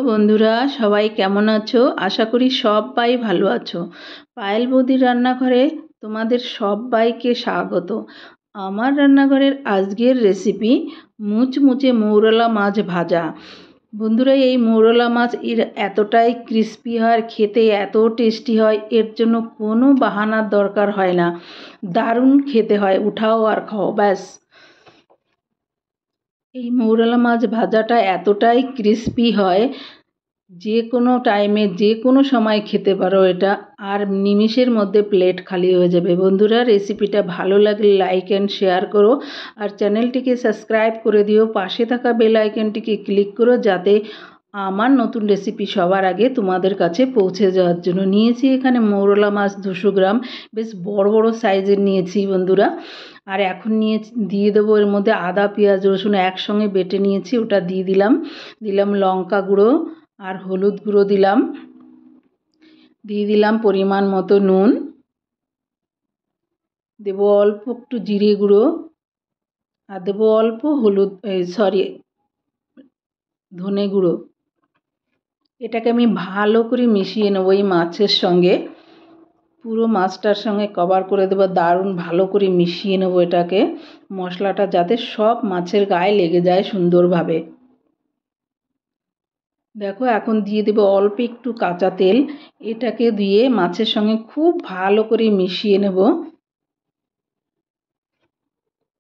বন্ধুরা, সবাই কেমন আছো? আশা করি সবাই ভালো আছো। পায়েল বৌদির রান্নাঘরে তোমাদের সবাইকে স্বাগত। আমার রান্নাঘরের আজকের রেসিপি মুচমুচে মৌরলা মাছ ভাজা। বন্ধুরা, এই মৌরলা মাছ এতটাই ক্রিস্পি হয়, খেতে এত টেস্টি হয়, এর জন্য কোনো বাহানার দরকার হয় না। দারুণ খেতে হয়, উঠাও আর খাও ব্যাস। এই মৌরলা মাছ ভাজাটা এতটাই ক্রিস্পি হয়, যে কোনো টাইমে যে কোনো সময় খেতে পারো এটা, আর নিমিষের মধ্যে প্লেট খালি হয়ে যাবে। বন্ধুরা, রেসিপিটা ভালো লাগলে লাইক অ্যান্ড শেয়ার করো, আর চ্যানেলটিকে সাবস্ক্রাইব করে দিও। পাশে থাকা বেল আইকনটিকে ক্লিক করো, যাতে আমার নতুন রেসিপি সবার আগে তোমাদের কাছে পৌঁছে যাওয়ার জন্য। নিয়েছি এখানে মৌরলা মাছ 200 গ্রাম, বেশ বড় বড় সাইজের নিয়েছি বন্ধুরা। আর এখন দিয়ে দেবো এর মধ্যে আদা পেঁয়াজ রসুন একসঙ্গে বেটে নিয়েছি, ওটা দিয়ে দিলাম লঙ্কা গুঁড়ো আর হলুদ গুঁড়ো দিয়ে দিলাম পরিমাণ মতো নুন, দেবো অল্প একটু জিরে গুঁড়ো, আর দেবো অল্প ধনে গুঁড়ো। এটাকে আমি ভালো করে মিশিয়ে নেবো এই মাছের সঙ্গে, পুরো মাছটার সঙ্গে কভার করে দেবো। দারুণ ভালো করে মিশিয়ে নেবো এটাকে, মশলাটা যাতে সব মাছের গায়ে লেগে যায় সুন্দরভাবে। দেখো, এখন দিয়ে দেবো অল্প একটু কাঁচা তেল, এটাকে দিয়ে মাছের সঙ্গে খুব ভালো করে মিশিয়ে নেব।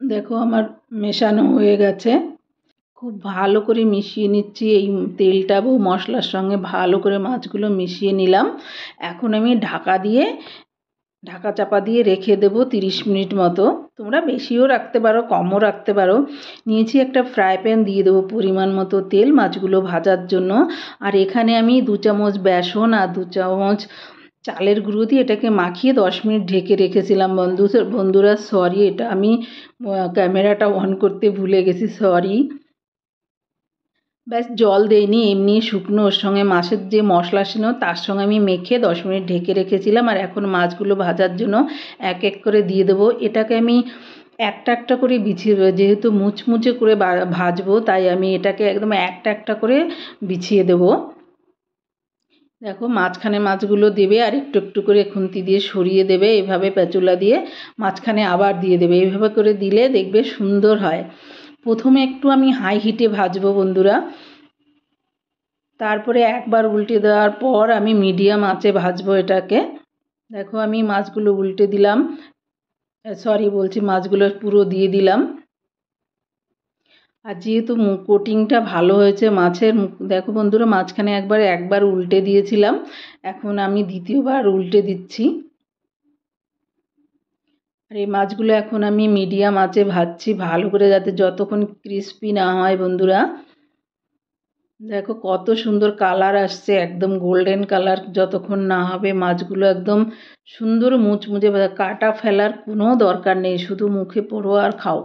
দেখো, আমার মেশানো হয়ে গেছে, খুব ভালো করে মিশিয়ে নিচ্ছি। এই তেলটা মশলার সঙ্গে ভালো করে মাছগুলো মিশিয়ে নিলাম। এখন আমি ঢাকা চাপা দিয়ে রেখে দেবো 30 মিনিট মতো। তোমরা বেশিও রাখতে পারো, কমও রাখতে পারো। নিয়েছি একটা ফ্রাই প্যান, দিয়ে দেবো পরিমাণ মতো তেল মাছগুলো ভাজার জন্য। আর এখানে আমি 2 চামচ বেসন আর 2 চামচ চালের গুঁড়ো দিয়ে এটাকে মাখিয়ে 10 মিনিট ঢেকে রেখেছিলাম। বন্ধুরা সরি, এটা আমি ক্যামেরাটা অন করতে ভুলে গেছি, সরি। ব্যাস, জল দেইনি, এমনি শুকনো ওর সঙ্গে মাছের যে মশলা ছিল তার সঙ্গে আমি মেখে 10 মিনিট ঢেকে রেখেছিলাম। আর এখন মাছগুলো ভাজার জন্য এক এক করে দিয়ে দেবো। এটাকে আমি একটা একটা করে বিছিয়ে দেবো, যেহেতু মুচমুচে করে ভাজবো, তাই আমি এটাকে একদম একটা একটা করে বিছিয়ে দেবো। দেখো, মাঝখানে মাছগুলো দেবে আর একটু একটু করে খুন্তি দিয়ে সরিয়ে দেবে, এভাবে প্যাচুলা দিয়ে মাঝখানে আবার দিয়ে দেবে। এইভাবে করে দিলে দেখবে সুন্দর হয়। প্রথমে একটু আমি হাই হিটে ভাজবো বন্ধুরা, তারপরে একবার উল্টে দেওয়ার পর আমি মিডিয়াম আঁচে ভাজবো এটাকে। দেখো, আমি মাছগুলো উল্টে দিলাম, মাছগুলো পুরো দিয়ে দিলাম। আর যেহেতু কোটিংটা ভালো হয়েছে মাছের, দেখো বন্ধুরা, মাঝখানে একবার উল্টে দিয়েছিলাম, এখন আমি দ্বিতীয়বার উল্টে দিচ্ছি। আর এই মাছগুলো এখন আমি মিডিয়াম আঁচে ভাজছি ভালো করে, যাতে যতক্ষণ ক্রিস্পি না হয়। বন্ধুরা দেখো, কত সুন্দর কালার আসছে, একদম গোল্ডেন কালার। যতক্ষণ না হবে মাছগুলো একদম সুন্দর মুচমুচে, কাটা ফেলার কোনো দরকার নেই, শুধু মুখে পোড়ো আর খাও।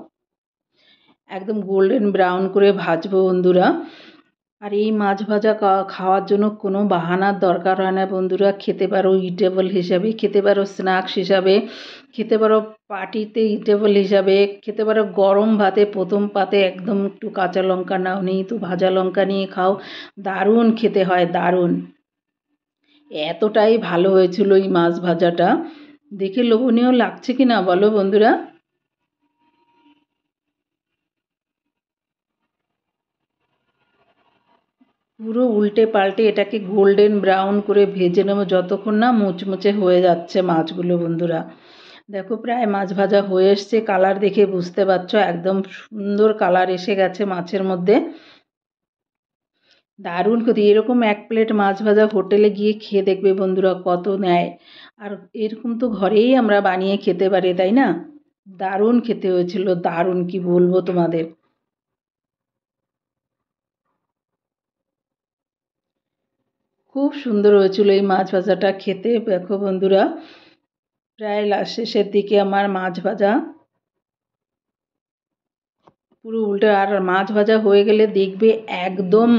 একদম গোল্ডেন ব্রাউন করে ভাজবো বন্ধুরা। আর এই মাছ ভাজা খাওয়ার জন্য কোনো বাহানার দরকার হয় না বন্ধুরা। খেতে পারো ইটেবল হিসাবে, খেতে পারো স্ন্যাক্স হিসাবে, খেতে পারো পার্টিতে ইটেবল হিসাবে, খেতে পারো গরম ভাতে প্রথম পাতে একদম একটু কাঁচা লঙ্কা নাও, নেই তো ভাজা লঙ্কা নিয়ে খাও, দারুণ খেতে হয়, দারুণ। এতটাই ভালো হয়েছিল এই মাছ ভাজাটা, দেখে লোভনীয় লাগছে কি না বলো বন্ধুরা। পুরো উল্টে পাল্টে এটাকে গোল্ডেন ব্রাউন করে ভেজে নেব, যতক্ষণ না মুচমুচে হয়ে যাচ্ছে মাছগুলো। বন্ধুরা দেখো, প্রায় মাছ ভাজা হয়ে এসছে, কালার দেখে বুঝতে পারছো একদম সুন্দর কালার এসে গেছে মাছের মধ্যে, দারুণ খেতে। এরকম এক প্লেট মাছ ভাজা হোটেলে গিয়ে খেয়ে দেখবে বন্ধুরা কত নেয়, আর এরকম তো ঘরেই আমরা বানিয়ে খেতে পারি, তাই না? দারুণ খেতে হয়েছিল, দারুণ, কি বলবো তোমাদের। খুব সুন্দর হয়েছিল এই মাছ ভাজাটা খেতে। দেখো বন্ধুরা, প্রায় শেষের দিকে আমার মাছ ভাজা পুরো উল্টে, আর মাছ ভাজা হয়ে গেলে দেখবে একদম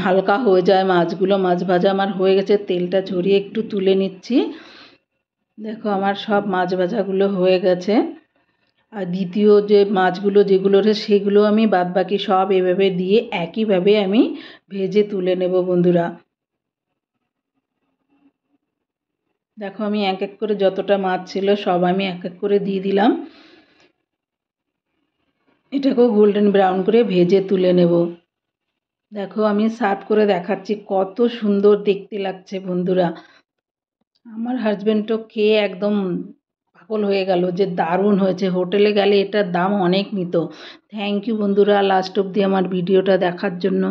হালকা হয়ে যায় মাছগুলো। মাছ ভাজা আমার হয়ে গেছে, তেলটা ঝরিয়ে একটু তুলে নিচ্ছি। দেখো, আমার সব মাছ ভাজাগুলো হয়ে গেছে। আর দ্বিতীয় যে মাছগুলো যেগুলো রয়েছে সেগুলো আমি বাদবাকি সব এভাবে দিয়ে একইভাবে আমি ভেজে তুলে নেব বন্ধুরা। দেখো আমি এক এক করে যতটা মাছ ছিল সব আমি এক এক করে দিয়ে দিলাম। এটাকেও গোল্ডেন ব্রাউন করে ভেজে তুলে নেব। দেখো আমি সার্ভ করে দেখাচ্ছি, কত সুন্দর দেখতে লাগছে বন্ধুরা। আমার হাজব্যান্ডও খেয়ে একদম পাগল হয়ে গেল যে দারুণ হয়েছে, হোটেলে গেলে এটার দাম অনেক নিত। থ্যাংক ইউ বন্ধুরা লাস্ট অবধি আমার ভিডিওটা দেখার জন্য।